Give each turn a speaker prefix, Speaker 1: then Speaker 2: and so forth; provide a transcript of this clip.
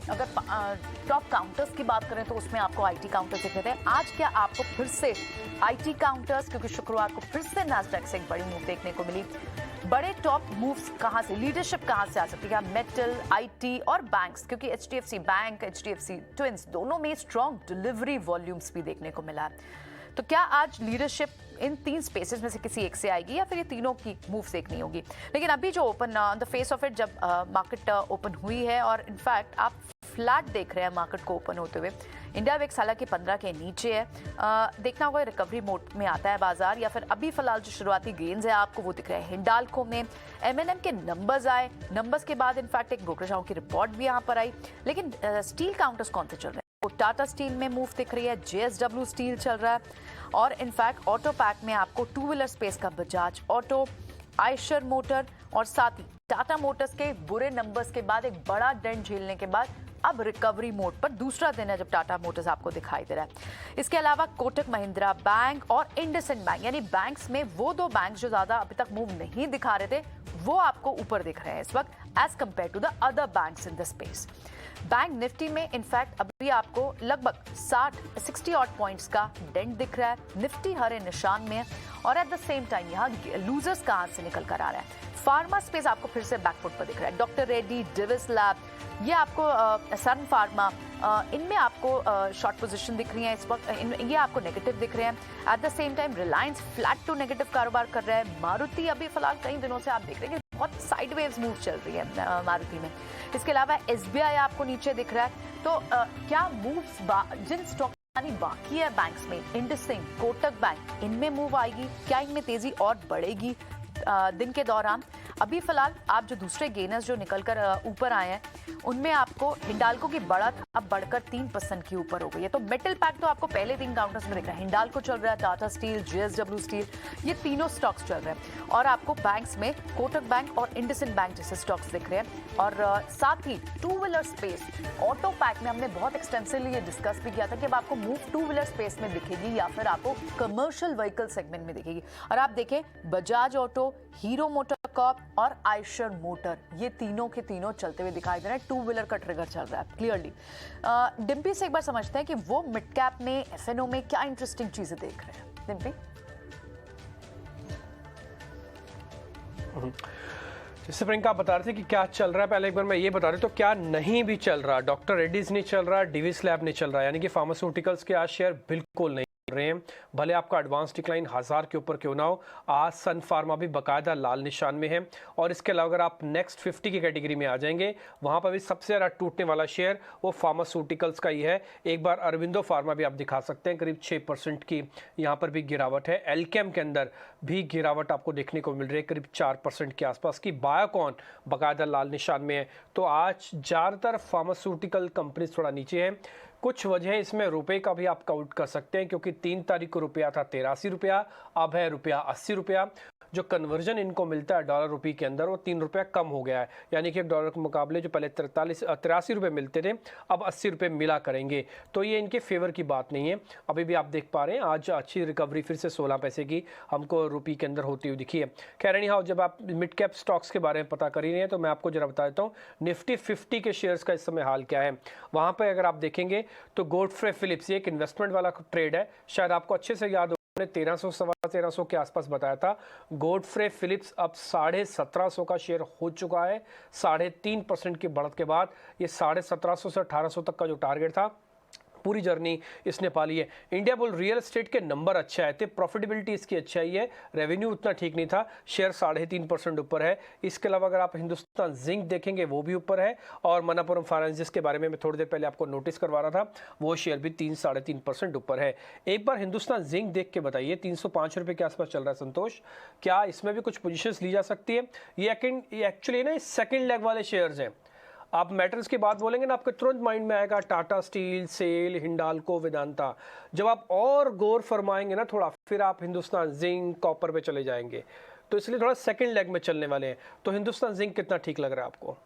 Speaker 1: अगर top counters की बात करें तो उसमें आपको आईटी काउंटर्स दिख रहे थे। आज क्या आपको फिर से आईटी काउंटर्स, क्योंकि शुक्रवार को फिर से नास्डैक से एक बड़ी मूव देखने को मिली। बड़े टॉप मूव्स कहां से, लीडरशिप कहां से आ सकती है? मेटल, आईटी और बैंक्स, क्योंकि एचडीएफसी बैंक, एचडीएफसी ट्विंस दोनों में स्ट्रॉन्ग डिलीवरी वॉल्यूम्स भी देखने को मिला है। तो क्या आज लीडरशिप इन तीन स्पेसेस में से किसी एक से आएगी या फिर ये तीनों की मूव देखनी होगी? लेकिन अभी जो open on the face of it जब मार्केट ओपन हुई है और इनफैक्ट आप फ्लैट देख रहे हैं मार्केट को ओपन होते हुए, इंडिया विक्स हालांकि 15 के नीचे है। देखना होगा रिकवरी मोड में आता है बाजार या फिर अभी फिलहाल जो शुरुआती गेन्स है आपको वो दिख रहे हैं। हिंडाल्को में एमएनएम के नंबर्स आए, नंबर्स के बाद इनफैक्ट एक ब्रोकरेज हाउस की रिपोर्ट भी यहाँ पर आई। लेकिन स्टील काउंटर्स कौन से चल रहे हैं? टाटा स्टील में मूव दिख रही है, जेएसडब्ल्यू स्टील चल रहा है और इनफैक्ट ऑटो पैक में आपको टू व्हीलर स्पेस का बजाज ऑटो, आयशर मोटर और साथ ही टाटा मोटर्स के बुरे नंबर्स के बाद एक बड़ा डेंट झेलने के बाद अब रिकवरी मोड पर दूसरा दिन है जब टाटा मोटर्स आपको दिखाई दे रहा है। इसके अलावा कोटक महिंद्रा बैंक और इंडसइंड बैंक, यानी बैंक्स में वो दो बैंक जो ज्यादा अभी तक मूव नहीं दिखा रहे थे वो आपको ऊपर दिख रहे हैं इस वक्त as compare to the other banks in the space. Bank Nifty में इनफैक्ट अभी आपको लगभग 60 ऑड पॉइंट्स का डेंट दिख रहा है। निफ्टी हरे निशान में है और एट द सेम टाइम यहाँ लूजर्स का हाथ से निकल कर आ रहा है। फार्मा स्पेस आपको फिर से बैकफुट पर दिख रहा है। डॉक्टर रेड्डी, डिविस लैब, ये आपको सन फार्मा, इनमें आपको शॉर्ट पोजीशन दिख रही है इस वक्त, ये आपको नेगेटिव दिख रहे हैं। At the same time Reliance flat to negative कारोबार कर रहा है। मारुति अभी फिलहाल कई दिनों से आप देख रहे हैं बहुत साइडवेज मूव चल रही है मारुति में। इसके अलावा एसबीआई आपको नीचे दिख रहा है। तो क्या मूव्स जिन स्टॉक बाकी है बैंक्स में, इंडसइंड, कोटक बैंक, इनमें मूव आएगी? क्या इनमें तेजी और बढ़ेगी दिन के दौरान? अभी फिलहाल आप जो दूसरे गेनर्स जो निकलकर ऊपर आए हैं उनमें आपको हिंडाल्को की बढ़त अब बढ़कर 3% की ऊपर हो गई है। तो मेटल पैक तो आपको पहले 3 काउंटर्स में दिख रहा है, हिंडाल्को चल रहा है, टाटा स्टील, जेएसडब्ल्यू स्टील, ये तीनों स्टॉक्स चल रहे हैं और आपको बैंक्स में कोटक बैंक और इंडसइंड बैंक जैसे स्टॉक्स दिख रहे हैं। और साथ ही two wheeler space, auto pack में हमने बहुत एक्सटेंसिवली ये डिस्कस भी किया था कि अब आपको मूव टू व्हीलर स्पेस में दिखेगी या फिर आपको कमर्शियल व्हीकल सेगमेंट में दिखेगी। और आप देखें बजाज ऑटो, हीरो मोटोकॉर्प और आयशर मोटर, ये तीनों के तीनों चलते हुए दिखाई दे रहे हैं। टू व्हीलर का ट्रिगर चल रहा है क्लियरली। डिम्पी से एक बार समझते हैं कि वो मिड कैप में, एफएनओ में क्या इंटरेस्टिंग चीजें देख रहे हैं। डिम्पी,
Speaker 2: जैसे प्रियंका आप बता रहे थे कि क्या चल रहा है, पहले एक बार मैं ये बता रही तो क्या नहीं भी चल रहा। डॉक्टर रेड्डीज नहीं चल रहा, डिविस लैब नहीं चल रहा, यानी कि फार्मास्यूटिकल्स के आज शेयर बिल्कुल नहीं रहे हैं। भले आपका एडवांस डिक्लाइन 1000 के ऊपर क्यों ना हो, आज सन फार्मा भी बकायदा लाल निशान में है। और इसके अलावा अगर आप नेक्स्ट 50 की कैटेगरी में आ जाएंगे, वहां पर भी सबसे ज़्यादा टूटने वाला शेयर वो फार्मास्यूटिकल्स का ही है। एक बार अरविंदो फार्मा भी आप दिखा सकते हैं, करीब 6% की यहाँ पर भी गिरावट है। एल्केम के अंदर भी गिरावट आपको देखने को मिल रही है, करीब 4% के आसपास की। बायोकॉन बकायदा लाल निशान में है। तो आज ज़्यादातर फार्मास्यूटिकल कंपनी थोड़ा नीचे है। कुछ वजह इसमें रुपए का भी आप काउंट कर सकते हैं, क्योंकि 3 तारीख को रुपया था 83 रुपया, अब है रुपया 80 रुपया। जो कन्वर्जन इनको मिलता है डॉलर रुपये के अंदर वो 3 रुपया कम हो गया है, यानी कि एक डॉलर के मुकाबले जो पहले 83 रुपये मिलते थे अब 80 रुपये मिला करेंगे। तो ये इनके फेवर की बात नहीं है। अभी भी आप देख पा रहे हैं आज अच्छी रिकवरी फिर से 16 पैसे की हमको रुपये के अंदर होती हुई दिखी है। खैर एनी हाउ, जब आप मिड कैप स्टॉक्स के बारे में पता कर ही रहे हैं तो मैं आपको जरा बता देता हूँ निफ्टी 50 के शेयर्स का इस समय हाल क्या है। वहाँ पर अगर आप देखेंगे तो गॉडफ्रे फिलिप्स, ये एक इन्वेस्टमेंट वाला ट्रेड है, शायद आपको अच्छे से याद 1300 सवा 1300 के आसपास बताया था। गॉडफ्रे फिलिप्स अब 1750 का शेयर हो चुका है। 3.5% की बढ़त के बाद ये 1750 से 1800 तक का जो टारगेट था पूरी जर्नी इसने पा ली है। इंडिया बुल रियल एस्टेट के नंबर अच्छा है थे, प्रॉफिटेबिलिटी इसकी अच्छा ही है, रेवेन्यू उतना ठीक नहीं था, शेयर 3.5% ऊपर है। इसके अलावा अगर आप हिंदुस्तान जिंक देखेंगे वो भी ऊपर है और मनापुरम फाइनेंस जिसके बारे में मैं थोड़ी देर पहले आपको नोटिस करवा रहा था वो शेयर भी 3-3.5% ऊपर है। एक बार हिंदुस्तान जिंक देख के बताइए, 305 रुपये के आसपास चल रहा है। संतोष, क्या इसमें भी कुछ पोजिशन ली जा सकती है? ये एक्चुअली ना सेकेंड लेग वाले शेयर्स हैं। आप मेटल्स की बात बोलेंगे ना, आपके तुरंत माइंड में आएगा टाटा स्टील, सेल, हिंडाल्को, वेदांता। जब आप और गौर फरमाएंगे ना थोड़ा, फिर आप हिंदुस्तान जिंक, कॉपर पे चले जाएंगे। तो इसलिए थोड़ा सेकंड लेग में चलने वाले हैं। तो हिंदुस्तान जिंक कितना ठीक लग रहा है आपको?